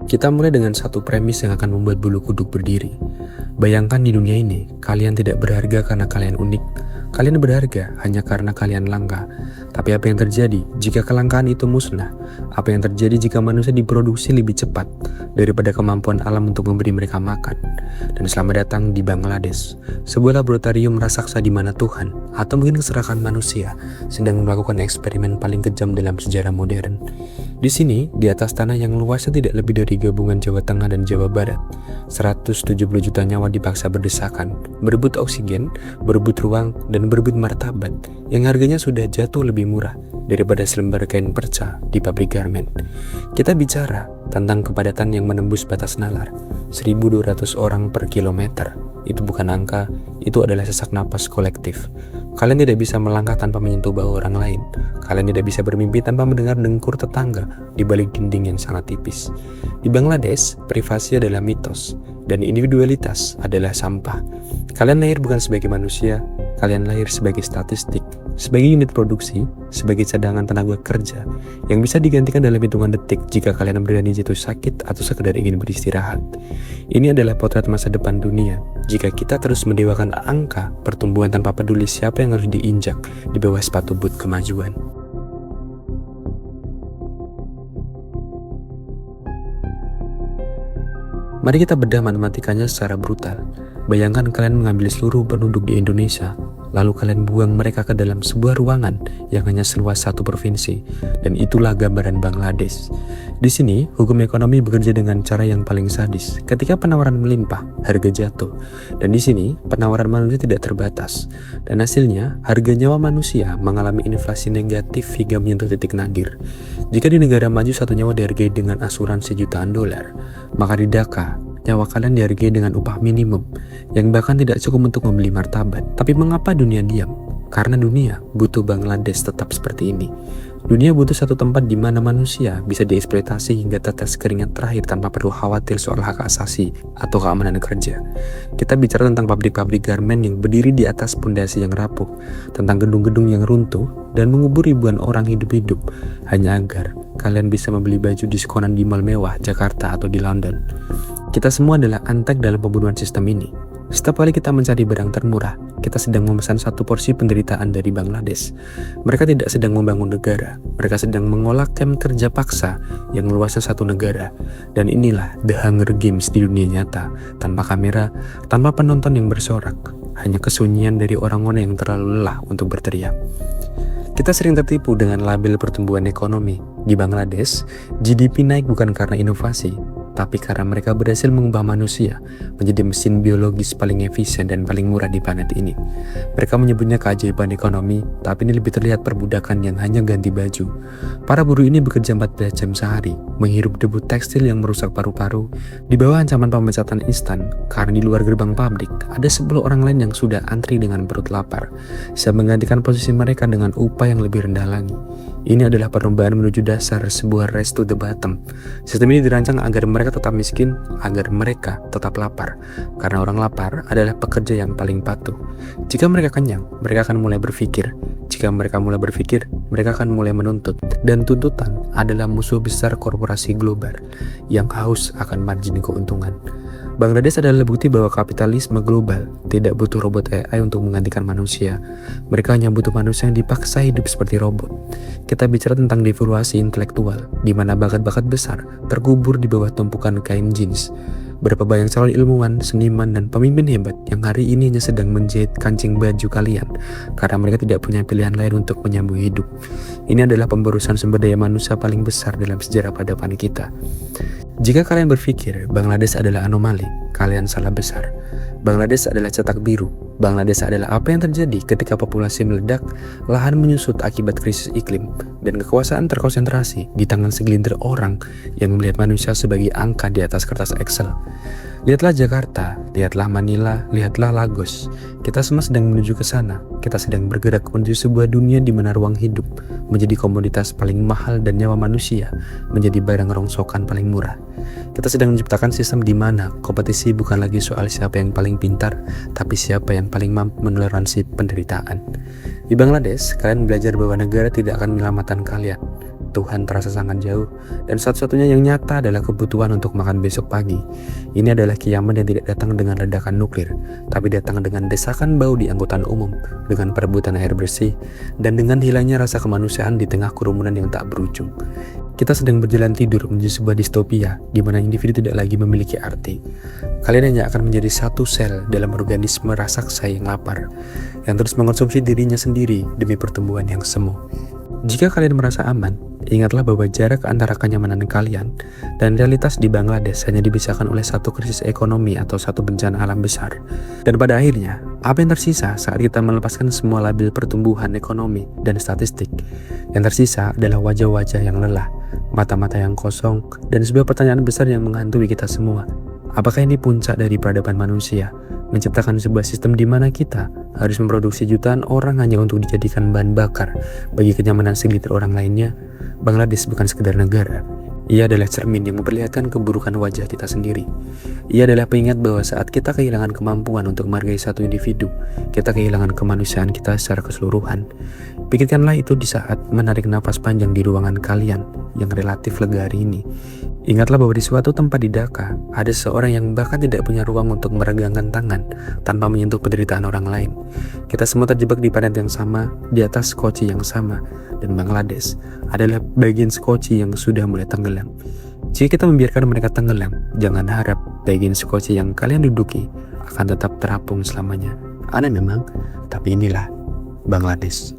Kita mulai dengan satu premis yang akan membuat bulu kuduk berdiri. Bayangkan di dunia ini, kalian tidak berharga karena kalian unik. Kalian berharga hanya karena kalian langka. Tapi apa yang terjadi jika kelangkaan itu musnah? Apa yang terjadi jika manusia diproduksi lebih cepat daripada kemampuan alam untuk memberi mereka makan? Dan selamat datang di Bangladesh, sebuah laboratorium raksasa di mana Tuhan, atau mungkin keserakahan manusia, sedang melakukan eksperimen paling kejam dalam sejarah modern. Di sini, di atas tanah yang luasnya tidak lebih dari gabungan Jawa Tengah dan Jawa Barat, 170 juta nyawa dipaksa berdesakan, berebut oksigen, berebut ruang, dan berebut martabat yang harganya sudah jatuh lebih murah daripada selembar kain perca di pabrik garmen. Kita bicara tentang kepadatan yang menembus batas nalar, 1.200 orang per kilometer. Itu bukan angka, itu adalah sesak napas kolektif. Kalian tidak bisa melangkah tanpa menyentuh bahu orang lain. Kalian tidak bisa bermimpi tanpa mendengar dengkur tetangga di balik dinding yang sangat tipis. Di Bangladesh, privasi adalah mitos dan individualitas adalah sampah. Kalian lahir bukan sebagai manusia, kalian lahir sebagai statistik, sebagai unit produksi, sebagai cadangan tenaga kerja yang bisa digantikan dalam hitungan detik jika kalian berani jatuh sakit atau sekedar ingin beristirahat. Ini adalah potret masa depan dunia jika kita terus mendewakan angka pertumbuhan tanpa peduli siapa yang harus diinjak di bawah sepatu boot kemajuan. Mari kita bedah matematikanya secara brutal. Bayangkan kalian mengambil seluruh penduduk di Indonesia, lalu kalian buang mereka ke dalam sebuah ruangan yang hanya seluas satu provinsi, dan itulah gambaran Bangladesh. Di sini, hukum ekonomi bekerja dengan cara yang paling sadis. Ketika penawaran melimpah, harga jatuh. Dan di sini, penawaran manusia tidak terbatas. Dan hasilnya, harga nyawa manusia mengalami inflasi negatif hingga menyentuh titik nadir. Jika di negara maju satu nyawa dihargai dengan asuransi jutaan dolar, maka di Dhaka, nyawa kalian dihargai dengan upah minimum yang bahkan tidak cukup untuk membeli martabat. Tapi mengapa dunia diam? Karena dunia butuh Bangladesh tetap seperti ini. Dunia butuh satu tempat di mana manusia bisa dieksploitasi hingga tetes keringat terakhir tanpa perlu khawatir soal hak asasi atau keamanan kerja. Kita bicara tentang pabrik-pabrik garmen yang berdiri di atas pondasi yang rapuh, tentang gedung-gedung yang runtuh dan mengubur ribuan orang hidup-hidup hanya agar kalian bisa membeli baju diskonan di mall mewah Jakarta atau di London. Kita semua adalah antek dalam pembunuhan sistem ini. Setiap kali kita mencari barang termurah, kita sedang memesan satu porsi penderitaan dari Bangladesh. Mereka tidak sedang membangun negara, mereka sedang mengolah kamp kerja paksa yang luasnya satu negara. Dan inilah The Hunger Games di dunia nyata, tanpa kamera, tanpa penonton yang bersorak, hanya kesunyian dari orang-orang yang terlalu lelah untuk berteriak. Kita sering tertipu dengan label pertumbuhan ekonomi. Di Bangladesh, GDP naik bukan karena inovasi, tapi karena mereka berhasil mengubah manusia menjadi mesin biologis paling efisien dan paling murah di planet ini. Mereka menyebutnya keajaiban ekonomi, tapi ini lebih terlihat perbudakan yang hanya ganti baju. Para buruh ini bekerja 14 jam sehari, menghirup debu tekstil yang merusak paru-paru, di bawah ancaman pemecatan instan, karena di luar gerbang pabrik, ada 10 orang lain yang sudah antri dengan perut lapar. Saya menggantikan posisi mereka dengan upah yang lebih rendah lagi. Ini adalah perlombaan menuju dasar sebuah race to the bottom. Sistem ini dirancang agar mereka tetap miskin, agar mereka tetap lapar. Karena orang lapar adalah pekerja yang paling patuh. Jika mereka kenyang, mereka akan mulai berpikir. Jika mereka mulai berpikir, mereka akan mulai menuntut. Dan tuntutan adalah musuh besar korporasi global yang haus akan margin keuntungan. Bangladesh adalah bukti bahwa kapitalisme global tidak butuh robot AI untuk menggantikan manusia. Mereka hanya butuh manusia yang dipaksa hidup seperti robot. Kita bicara tentang devaluasi intelektual, di mana bakat-bakat besar terkubur di bawah tumpukan kain jeans. Berapa banyak calon ilmuwan, seniman, dan pemimpin hebat yang hari ini hanya sedang menjahit kancing baju kalian karena mereka tidak punya pilihan lain untuk menyambung hidup. Ini adalah pemborosan sumber daya manusia paling besar dalam sejarah peradaban kita. Jika kalian berpikir Bangladesh adalah anomali, kalian salah besar. Bangladesh adalah cetak biru. Bangladesh adalah apa yang terjadi ketika populasi meledak, lahan menyusut akibat krisis iklim, dan kekuasaan terkonsentrasi di tangan segelintir orang yang melihat manusia sebagai angka di atas kertas Excel. Lihatlah Jakarta, lihatlah Manila, lihatlah Lagos. Kita semua sedang menuju ke sana. Kita sedang bergerak menuju sebuah dunia di mana ruang hidup menjadi komoditas paling mahal dan nyawa manusia menjadi barang rongsokan paling murah. Kita sedang menciptakan sistem di mana kompetisi bukan lagi soal siapa yang paling pintar, tapi siapa yang paling mampu menoleransi penderitaan. Di Bangladesh, kalian belajar bahwa negara tidak akan menyelamatkan kalian. Tuhan terasa sangat jauh, dan satu-satunya yang nyata adalah kebutuhan untuk makan besok pagi. Ini adalah kiamat yang tidak datang dengan ledakan nuklir, tapi datang dengan desakan bau di angkutan umum, dengan perebutan air bersih, dan dengan hilangnya rasa kemanusiaan di tengah kerumunan yang tak berujung. Kita sedang berjalan tidur menuju sebuah distopia di mana individu tidak lagi memiliki arti. Kalian hanya akan menjadi satu sel dalam organisme raksasa yang lapar, yang terus mengonsumsi dirinya sendiri demi pertumbuhan yang semu. Jika kalian merasa aman, ingatlah bahwa jarak antara kenyamanan kalian dan realitas di Bangladesh hanya dipisahkan oleh satu krisis ekonomi atau satu bencana alam besar. Dan pada akhirnya, apa yang tersisa saat kita melepaskan semua label pertumbuhan ekonomi dan statistik? Yang tersisa adalah wajah-wajah yang lelah, mata-mata yang kosong, dan sebuah pertanyaan besar yang menghantui kita semua. Apakah ini puncak dari peradaban manusia? Menciptakan sebuah sistem di mana kita harus memproduksi jutaan orang hanya untuk dijadikan bahan bakar bagi kenyamanan segelintir orang lainnya. Bangladesh bukan sekedar negara. Ia adalah cermin yang memperlihatkan keburukan wajah kita sendiri. Ia adalah pengingat bahwa saat kita kehilangan kemampuan untuk menghargai satu individu, kita kehilangan kemanusiaan kita secara keseluruhan. Pikirkanlah itu di saat menarik nafas panjang di ruangan kalian yang relatif lega hari ini. Ingatlah bahwa di suatu tempat di Dhaka, ada seseorang yang bahkan tidak punya ruang untuk meregangkan tangan tanpa menyentuh penderitaan orang lain. Kita semua terjebak di planet yang sama, di atas skoci yang sama, dan Bangladesh adalah bagian skoci yang sudah mulai tenggelam. Jika kita membiarkan mereka tenggelam, jangan harap bagian skoci yang kalian duduki akan tetap terapung selamanya. Aneh memang, tapi inilah Bangladesh.